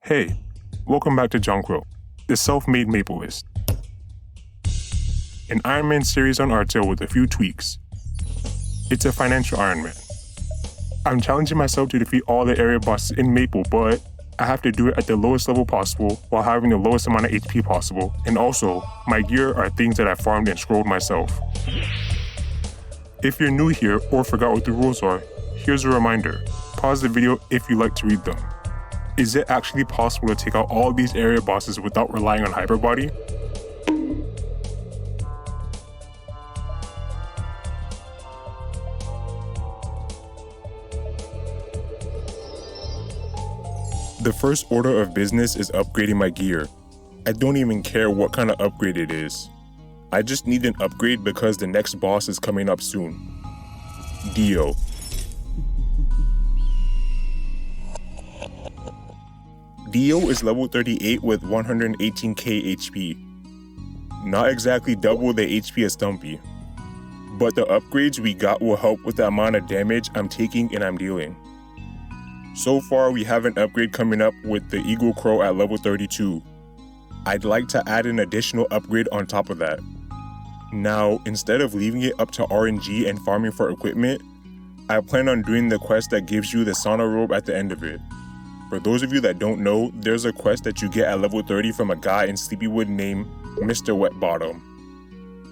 Hey, welcome back to Junkro, the self-made Mapleist. An Ironman series on Artale with a few tweaks. It's a financial Ironman. I'm challenging myself to defeat all the area bosses in Maple, but I have to do it at the lowest level possible while having the lowest amount of HP possible, and also, my gear are things that I farmed and scrolled myself. If you're new here or forgot what the rules are, here's a reminder. Pause the video if you like to read them. Is it actually possible to take out all these area bosses without relying on Hyperbody? The first order of business is upgrading my gear. I don't even care what kind of upgrade it is. I just need an upgrade because the next boss is coming up soon. Deo. Deo is level 38 with 118k HP. Not exactly double the HP as Stumpy, but the upgrades we got will help with the amount of damage I'm taking and I'm dealing. So far, we have an upgrade coming up with the Eagle Crow at level 32. I'd like to add an additional upgrade on top of that. Now, instead of leaving it up to RNG and farming for equipment, I plan on doing the quest that gives you the Sauna Robe at the end of it. For those of you that don't know, there's a quest that you get at level 30 from a guy in Sleepywood named Mr. Wetbottom.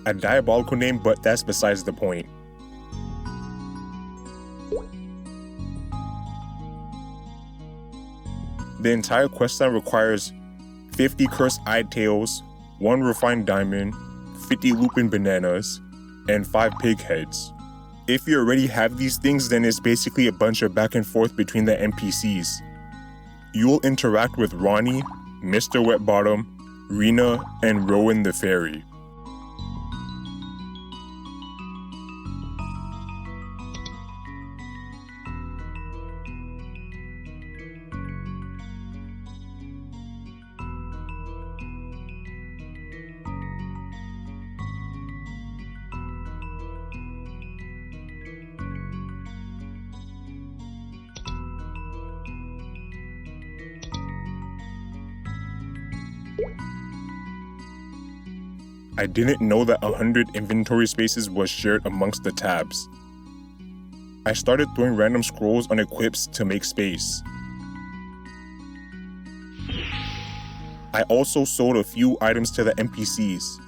A diabolical name, but that's besides the point. The entire questline requires 50 cursed eyed tails, 1 refined diamond, 50 lupin bananas, and 5 pig heads. If you already have these things, then it's basically a bunch of back and forth between the NPCs. You'll interact with Ronnie, Mr. Wetbottom, Rena, and Rowan the Fairy. I didn't know that 100 inventory spaces was shared amongst the tabs. I started throwing random scrolls on equips to make space. I also sold a few items to the NPCs.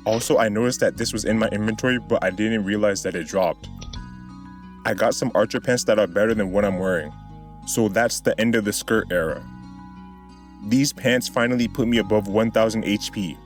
Also, I noticed that this was in my inventory, but I didn't realize that it dropped. I got some archer pants that are better than what I'm wearing. So that's the end of the skirt era. These pants finally put me above 1000 HP.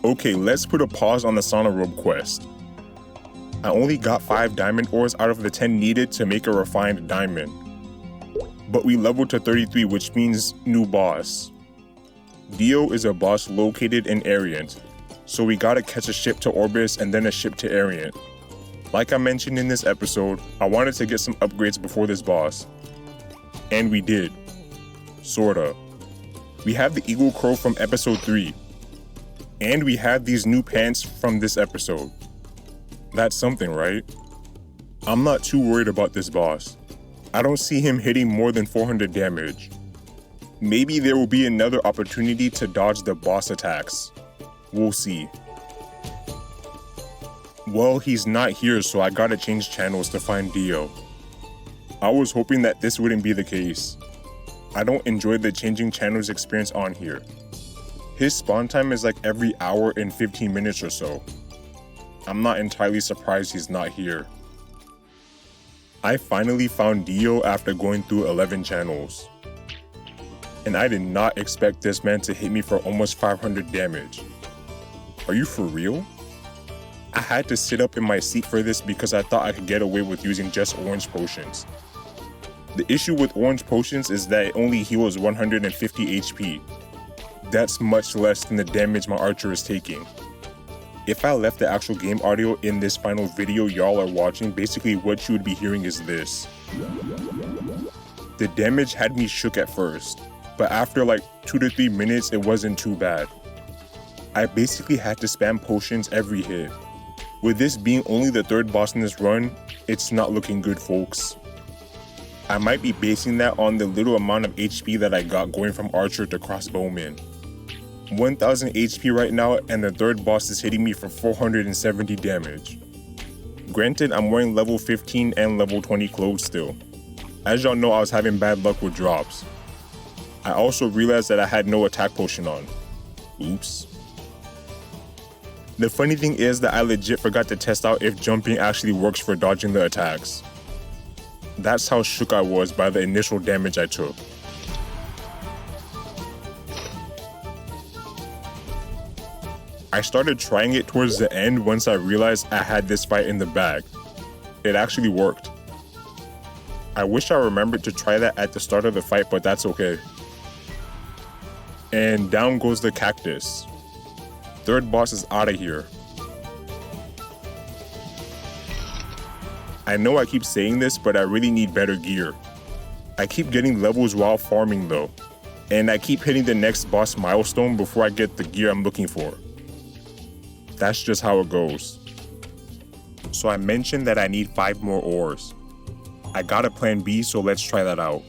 Okay, let's put a pause on the Sauna Robe quest. I only got 5 diamond ores out of the 10 needed to make a refined diamond. But we leveled to 33, which means new boss. Deo is a boss located in Ariant, so we gotta catch a ship to Orbis and then a ship to Ariant. Like I mentioned in this episode, I wanted to get some upgrades before this boss. And we did. Sorta. We have the Eagle Crow from episode 3. And we have these new pants from this episode. That's something, right? I'm not too worried about this boss. I don't see him hitting more than 400 damage. Maybe there will be another opportunity to dodge the boss attacks. We'll see. Well, he's not here, so I gotta change channels to find Deo. I was hoping that this wouldn't be the case. I don't enjoy the changing channels experience on here. His spawn time is like every hour and 15 minutes or so. I'm not entirely surprised he's not here. I finally found Deo after going through 11 channels. And I did not expect this man to hit me for almost 500 damage. Are you for real? I had to sit up in my seat for this because I thought I could get away with using just orange potions. The issue with orange potions is that it only heals 150 HP. That's much less than the damage my archer is taking. If I left the actual game audio in this final video y'all are watching, basically what you would be hearing is this. The damage had me shook at first, but after like 2 to 3 minutes it wasn't too bad. I basically had to spam potions every hit. With this being only the 3rd boss in this run, it's not looking good, folks. I might be basing that on the little amount of HP that I got going from Archer to Crossbowman. 1000 HP right now, and the 3rd boss is hitting me for 470 damage. Granted, I'm wearing level 15 and level 20 clothes still. As y'all know, I was having bad luck with drops. I also realized that I had no attack potion on. Oops. The funny thing is that I legit forgot to test out if jumping actually works for dodging the attacks. That's how shook I was by the initial damage I took. I started trying it towards the end once I realized I had this fight in the bag. It actually worked. I wish I remembered to try that at the start of the fight, but that's okay. And down goes the cactus. 3rd boss is out of here. I know I keep saying this, but I really need better gear. I keep getting levels while farming though, and I keep hitting the next boss milestone before I get the gear I'm looking for. That's just how it goes. So I mentioned that I need 5 more ores. I got a plan B, so let's try that out.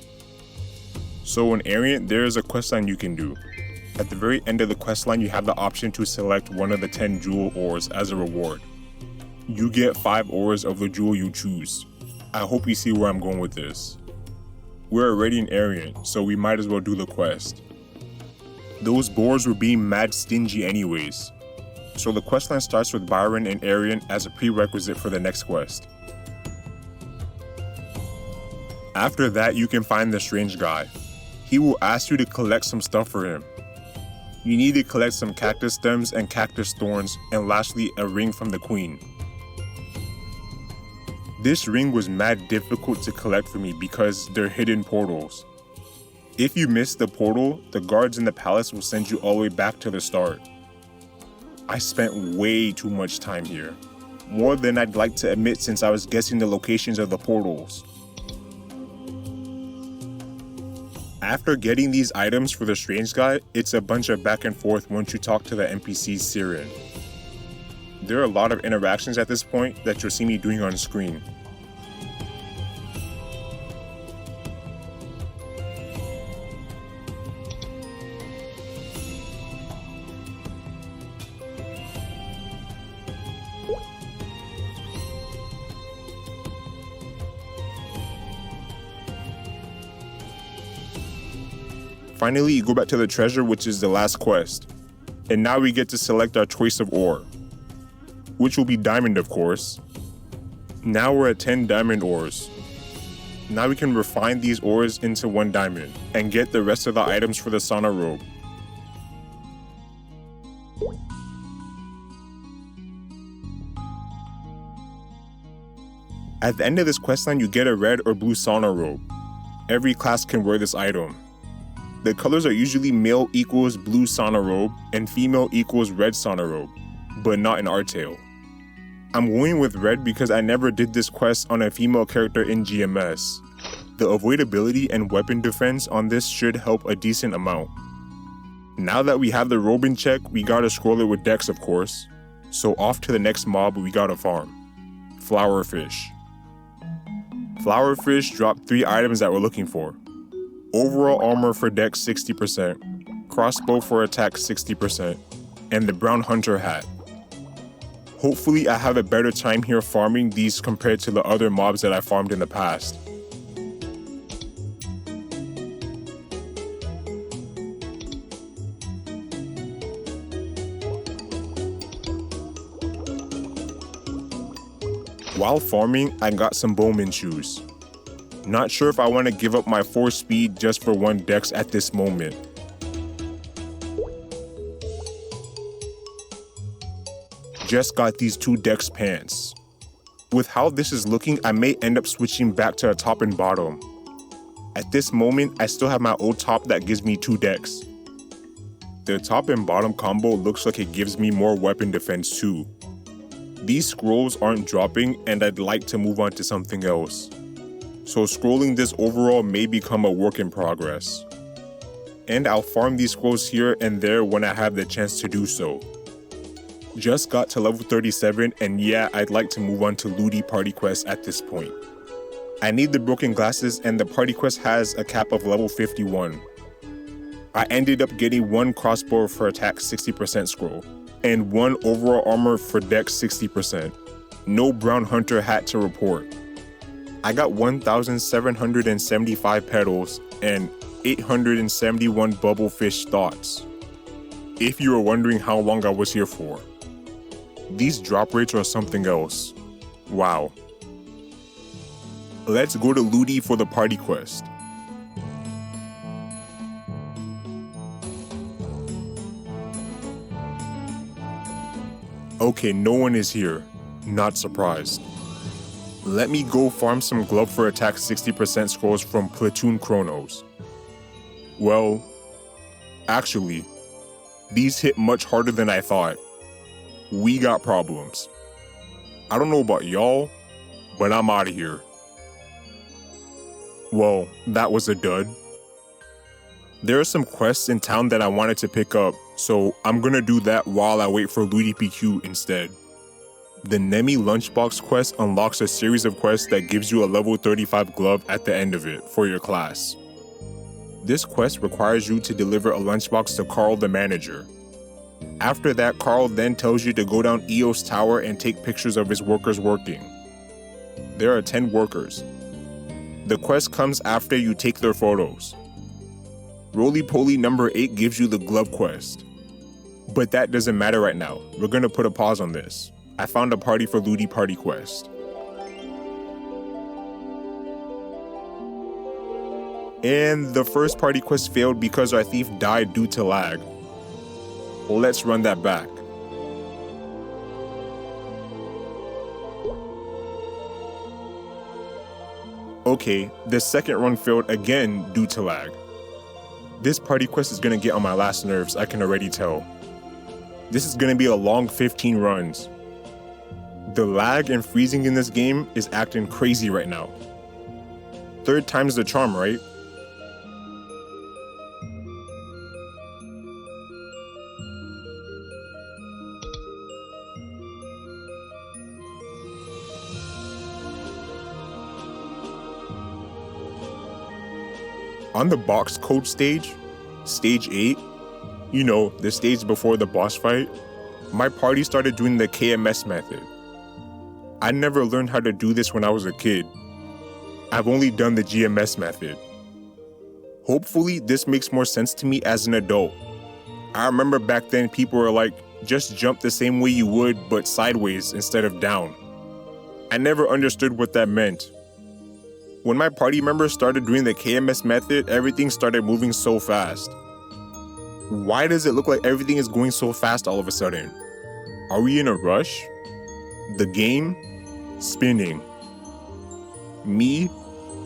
So in Ariant, there is a questline you can do. At the very end of the questline, you have the option to select one of the 10 jewel ores as a reward. You get 5 ores of the jewel you choose. I hope you see where I'm going with this. We're already in Ariant, so we might as well do the quest. Those boars were being mad stingy anyways. So the questline starts with Byron and Ariant as a prerequisite for the next quest. After that, you can find the strange guy. He will ask you to collect some stuff for him. You need to collect some cactus stems and cactus thorns, and lastly, a ring from the queen. This ring was mad difficult to collect for me because they're hidden portals. If you miss the portal, the guards in the palace will send you all the way back to the start. I spent way too much time here. More than I'd like to admit since I was guessing the locations of the portals. After getting these items for the strange guy, it's a bunch of back and forth once you talk to the NPC Siren. There are a lot of interactions at this point that you'll see me doing on screen. Finally, you go back to the treasure, which is the last quest. And now we get to select our choice of ore, which will be diamond, of course. Now we're at 10 diamond ores. Now we can refine these ores into 1 diamond and get the rest of the items for the Sauna robe. At the end of this questline, you get a red or blue Sauna robe. Every class can wear this item. The colors are usually male equals blue Sauna robe and female equals red Sauna robe, but not in Artale. I'm going with red because I never did this quest on a female character in GMS. The avoidability and weapon defense on this should help a decent amount. Now that we have the robe in check, we gotta scroll it with Dex, of course. So off to the next mob we gotta farm. Flowerfish. Flowerfish dropped 3 items that we're looking for. Overall armor for Dex 60%, crossbow for attack 60%, and the brown hunter hat. Hopefully I have a better time here farming these compared to the other mobs that I farmed in the past. While farming, I got some bowman shoes. Not sure if I want to give up my 4 speed just for 1 dex at this moment. Just got these 2 dex pants. With how this is looking, I may end up switching back to a top and bottom. At this moment, I still have my old top that gives me 2 decks. The top and bottom combo looks like it gives me more weapon defense too. These scrolls aren't dropping and I'd like to move on to something else. So scrolling this overall may become a work in progress. And I'll farm these scrolls here and there when I have the chance to do so. Just got to level 37 and yeah, I'd like to move on to Ludi party quest at this point. I need the broken glasses and the party quest has a cap of level 51. I ended up getting 1 crossbow for attack 60% scroll, and 1 overall armor for dex 60%. No brown hunter hat to report. I got 1,775 petals and 871 bubblefish thoughts. If you are wondering how long I was here for. These drop rates are something else. Wow. Let's go to Ludi for the party quest. Okay, no one is here. Not surprised. Let me go farm some glove for attack 60% scrolls from Platoon Chronos. Well, actually, these hit much harder than I thought. We got problems. I don't know about y'all, but I'm out of here. Well, that was a dud. There are some quests in town that I wanted to pick up, so I'm gonna do that while I wait for Ludi PQ instead. The Nemi Lunchbox quest unlocks a series of quests that gives you a level 35 glove at the end of it for your class. This quest requires you to deliver a lunchbox to Carl the manager. After that, Carl then tells you to go down Eos Tower and take pictures of his workers working. There are 10 workers. The quest comes after you take their photos. Roly-Poly number 8 gives you the glove quest. But that doesn't matter right now. We're gonna put a pause on this. I found a party for Ludi party quest. And the first party quest failed because our thief died due to lag. Let's run that back. Okay, the second run failed again due to lag. This party quest is gonna get on my last nerves, I can already tell. This is gonna be a long 15 runs. The lag and freezing in this game is acting crazy right now. 3rd time's the charm, right? On the box code stage, stage 8, you know, the stage before the boss fight, my party started doing the KMS method. I never learned how to do this when I was a kid. I've only done the GMS method. Hopefully, this makes more sense to me as an adult. I remember back then people were like, just jump the same way you would, but sideways instead of down. I never understood what that meant. When my party members started doing the KMS method, everything started moving so fast. Why does it look like everything is going so fast all of a sudden? Are we in a rush? The game? Spinning. Me?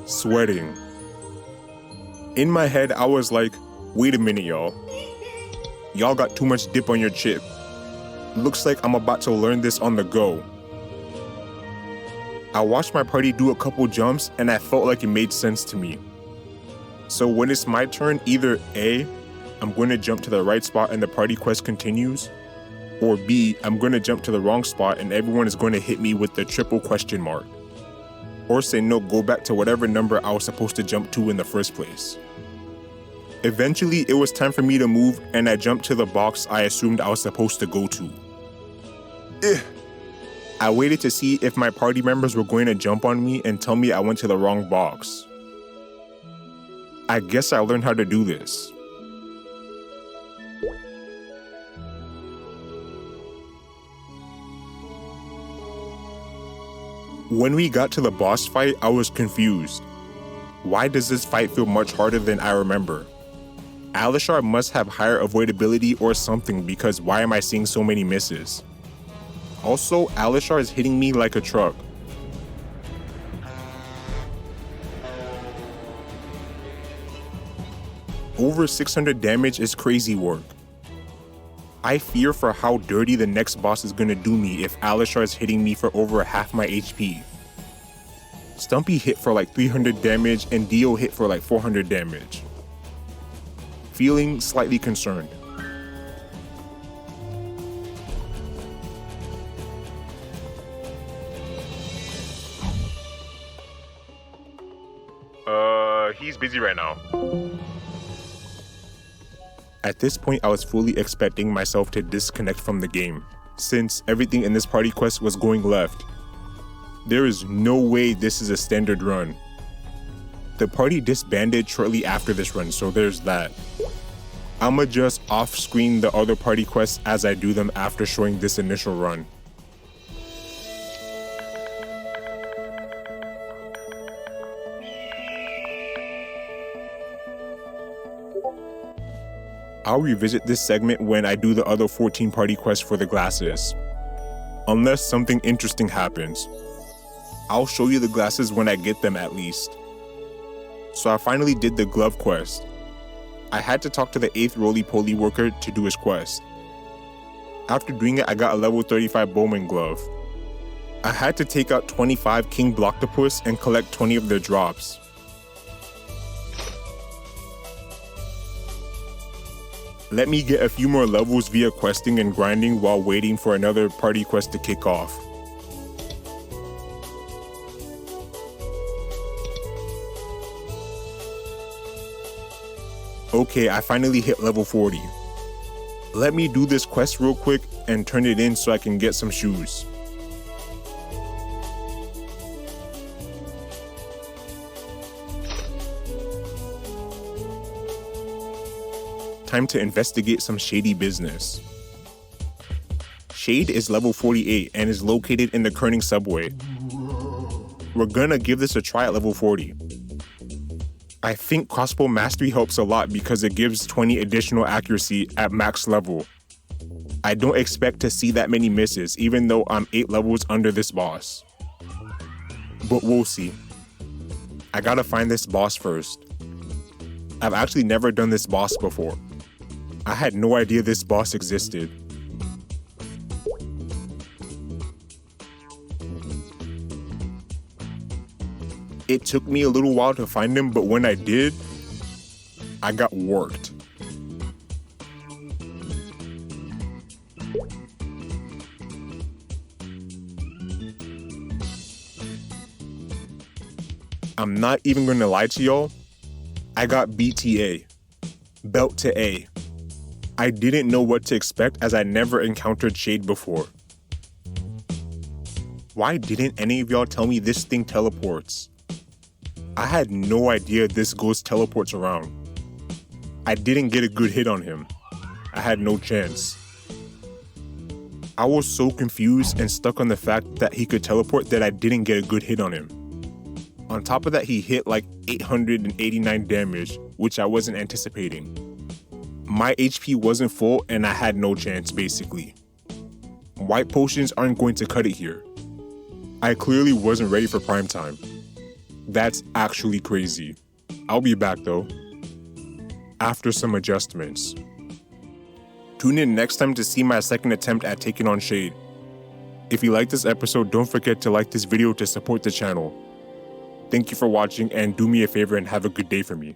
Sweating. In my head, I was like, wait a minute, y'all. Y'all got too much dip on your chip. Looks like I'm about to learn this on the go. I watched my party do a couple jumps and I felt like it made sense to me. So when it's my turn, either A, I'm going to jump to the right spot and the party quest continues, or B, I'm going to jump to the wrong spot and everyone is going to hit me with the triple question mark. Or say no, go back to whatever number I was supposed to jump to in the first place. Eventually, it was time for me to move and I jumped to the box I assumed I was supposed to go to. I waited to see if my party members were going to jump on me and tell me I went to the wrong box. I guess I learned how to do this. When we got to the boss fight, I was confused. Why does this fight feel much harder than I remember? Alishar must have higher avoidability or something because why am I seeing so many misses? Also, Alishar is hitting me like a truck. Over 600 damage is crazy work. I fear for how dirty the next boss is gonna do me if Alistar is hitting me for over half my HP. Stumpy hit for like 300 damage and Deo hit for like 400 damage. Feeling slightly concerned. He's busy right now. At this point, I was fully expecting myself to disconnect from the game, since everything in this party quest was going left. There is no way this is a standard run. The party disbanded shortly after this run, so there's that. I'ma just off-screen the other party quests as I do them after showing this initial run. I'll revisit this segment when I do the other 14 party quests for the glasses. Unless something interesting happens. I'll show you the glasses when I get them at least. So I finally did the glove quest. I had to talk to the 8th roly-poly worker to do his quest. After doing it, I got a level 35 bowman glove. I had to take out 25 king blocktopus and collect 20 of their drops. Let me get a few more levels via questing and grinding while waiting for another party quest to kick off. Okay, I finally hit level 40. Let me do this quest real quick and turn it in so I can get some shoes. Time to investigate some shady business. Shade is level 48 and is located in the Kerning subway. We're gonna give this a try at level 40. I think crossbow mastery helps a lot because it gives 20 additional accuracy at max level. I don't expect to see that many misses even though I'm 8 levels under this boss. But we'll see. I gotta find this boss first. I've actually never done this boss before. I had no idea this boss existed. It took me a little while to find him, but when I did, I got worked. I'm not even gonna lie to y'all, I got BTA, Belt to A. I didn't know what to expect as I never encountered Shade before. Why didn't any of y'all tell me this thing teleports? I had no idea this ghost teleports around. I didn't get a good hit on him. I had no chance. I was so confused and stuck on the fact that he could teleport that I didn't get a good hit on him. On top of that, he hit like 889 damage, which I wasn't anticipating. My HP wasn't full and I had no chance basically. White potions aren't going to cut it here. I clearly wasn't ready for prime time. That's actually crazy. I'll be back though, after some adjustments. Tune in next time to see my second attempt at taking on Shade. If you like this episode, don't forget to like this video to support the channel. Thank you for watching and do me a favor and have a good day for me.